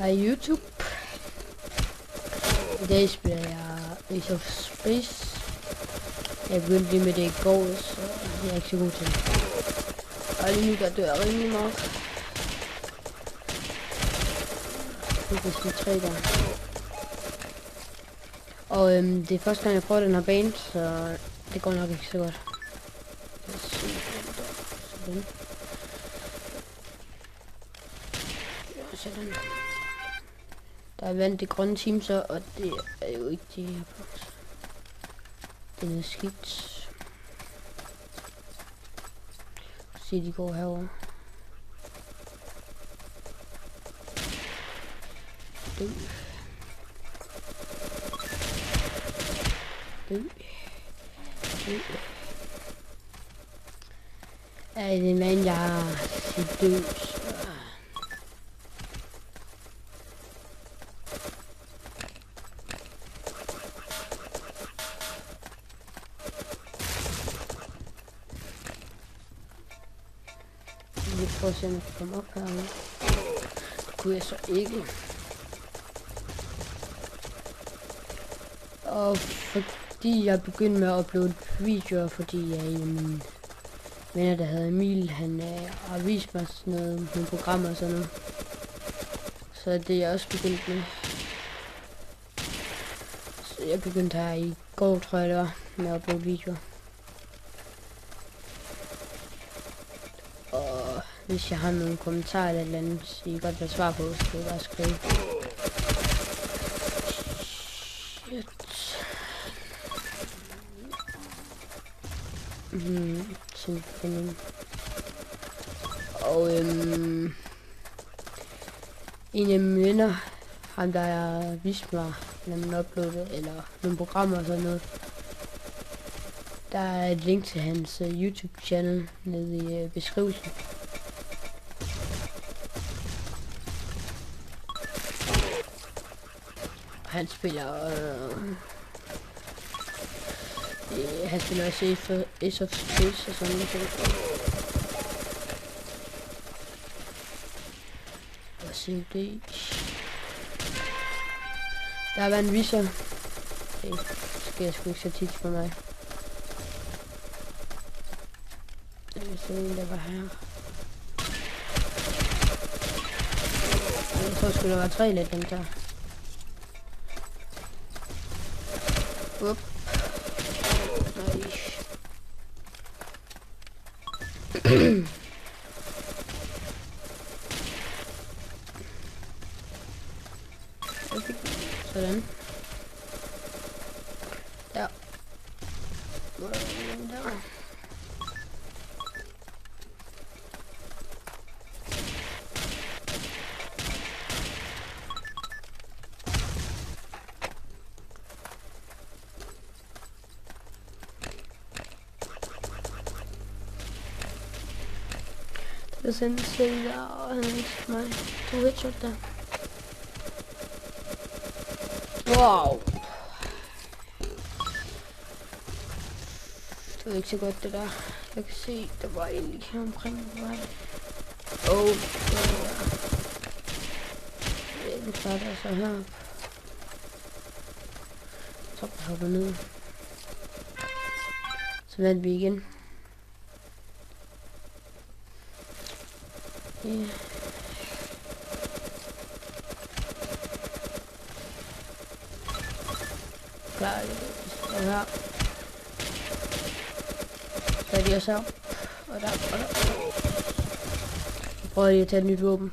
Hej YouTube. I dag spiller jeg Ace of Space. Jeg begyndte lige med det i går, så jeg er ikke så god til det. Og lige nu der dør jeg rimelig meget. Det er sådan 3 der. Og det er første gang jeg prøver den her bane, så det går nok ikke så godt. Sådan. Sådan. Der er vandt det grønne team så, og det er jo ikke de her boks. Det er skidt. Se, de går herover. Dø. Ej, det er mand, jeg har sit døs. Jeg prøver at se, om jeg kan komme op her. Det kunne jeg så ikke. Og fordi jeg begyndte med at uploade videoer, fordi jeg min venner, der hedder Emil, han har vist mig sådan noget, nogle programmer og sådan noget. Så det er jeg også begyndt med. Så jeg begyndte her i går, tror jeg det var, med at uploade videoer. Og hvis jeg har nogle kommentarer eller et eller andet, så I godt vil svare på, så kan I bare skrive. Shit. Og en af mine venner, ham der har vist mig, når man uploader eller nogle programmer og sådan noget, der er et link til hans YouTube channel nede i beskrivelsen. Han spiller han spiller også Ace of Space og sådan noget. Og se det. Der var en viser. Det sker sgu ikke så tit for mig. Det er sådan en, der var her. Jeg tror sgu, der var 3 lidt dem der. Up. Sådan. Ja. Det er sådan en ting der, og han viste mig 2 headshot der. Wow! Det var ikke så godt det der. Jeg kan se, der var en lige her omkring. Hvor var det? Åh, nu starter jeg så her. Jeg tror, jeg hopper ned. Så vandt vi igen. Yeah. Klar, det her. Så er de også her. Og der. Jeg prøver lige at tage et nyt våben.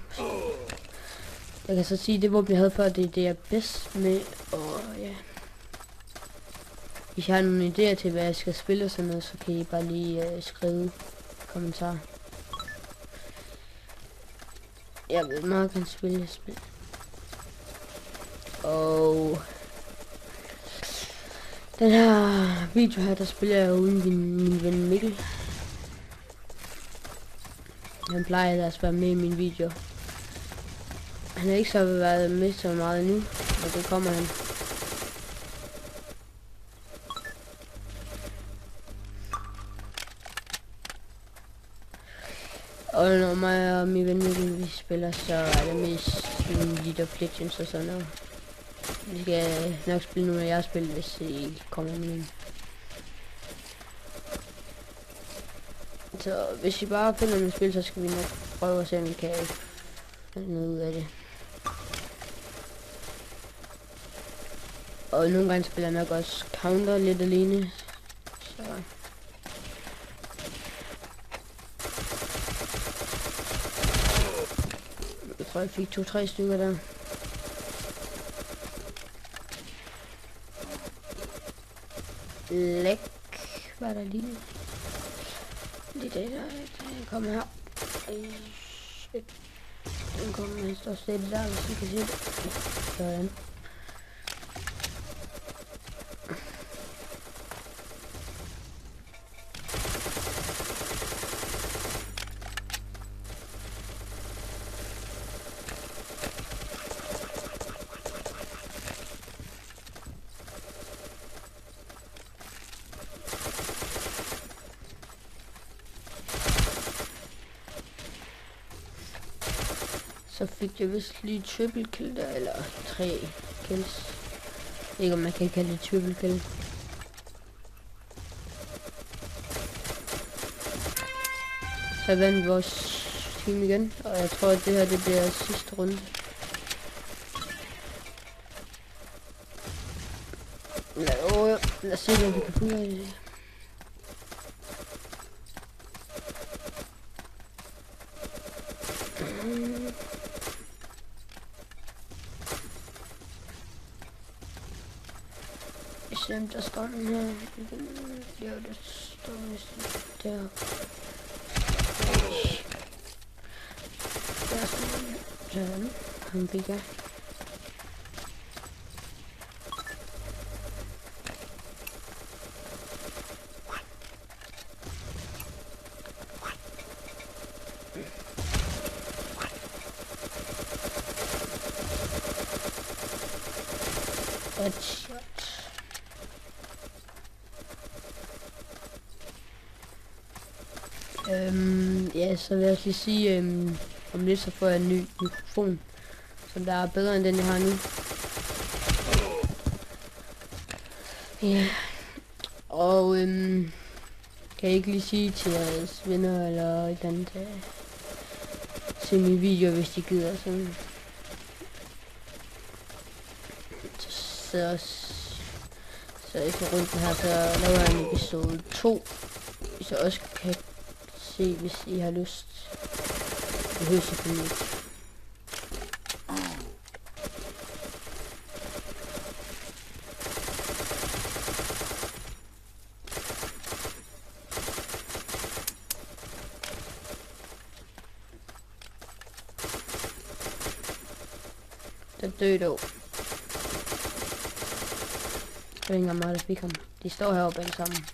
Jeg kan så sige, at det våben jeg havde før, det er jeg bedst med. Og ja. Hvis jeg har nogle idéer til, hvad jeg skal spille og sådan noget, så kan I bare lige skrive kommentarer. Jeg vil meget gerne spille spil. Og den her video her, der spiller jeg uden min ven Mikkel. Han plejer ellers at være med i min video. Han har ikke så været med så meget nu, og det kommer han. Og når mig og min ven vi spiller, så er det mest League of Legends og sådan noget. Vi skal nok spille nogle af jeres spil, hvis I kommer med. Så hvis I bare finder nogle spil, så skal vi nok prøve at se, om vi kan finde noget ud af det. Og nogle gange spiller jeg nok også Counter lidt alene. Så jeg tror, jeg fik 2-3 stykker der. Læk var der lige. Det er det der kommer her. Shit. Den kommer, han står stille der, hvis I kan se det. Sådan. Så fik jeg vist lige triple kill der, eller 3 kills. Ikke om man kan kalde det triple kill. Så vandt vores team igen, og jeg tror at det her det bliver sidste runde. Lad os se hvad vi kan få ud af det. Jamen, der står den her. Ja, der står næsten der. Der er sådan. Han bigger. Headshot. Ja, så vil jeg lige sige, om lidt så får jeg en ny mikrofon, som der er bedre end den jeg har nu. Ja, og kan jeg ikke lige sige til jeres venner eller et eller andet, se mine videoer, hvis de gider sådan. Så efter runden her, så laver jeg en episode 2, hvis jeg også kan se, hvis I har lyst. Det hører selvfølgelig ikke. Der døde dog. Det er ikke engang mig, der fik ham. De står heroppe alle sammen.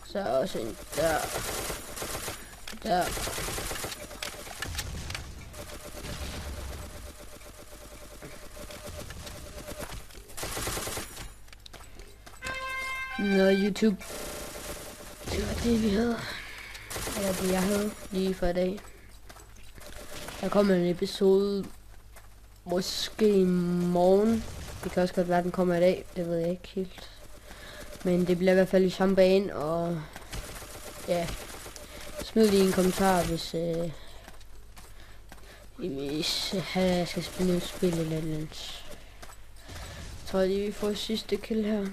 Så er også en der. Der. Nå, YouTube. Det var det, vi havde. Eller det, jeg havde lige for i dag. Der kommer en episode. Måske i morgen. Det kan også godt være, den kommer i dag. Det ved jeg ikke helt. Men det bliver i hvert fald i samme bane. Og ja. Smid lige en kommentar, hvis jeg skal spille et spil eller andet. Jeg tror lige vi får sidste kill her.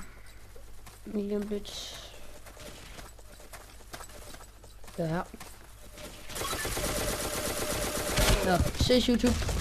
Lige om lidt. Det her. Nå, ses YouTube.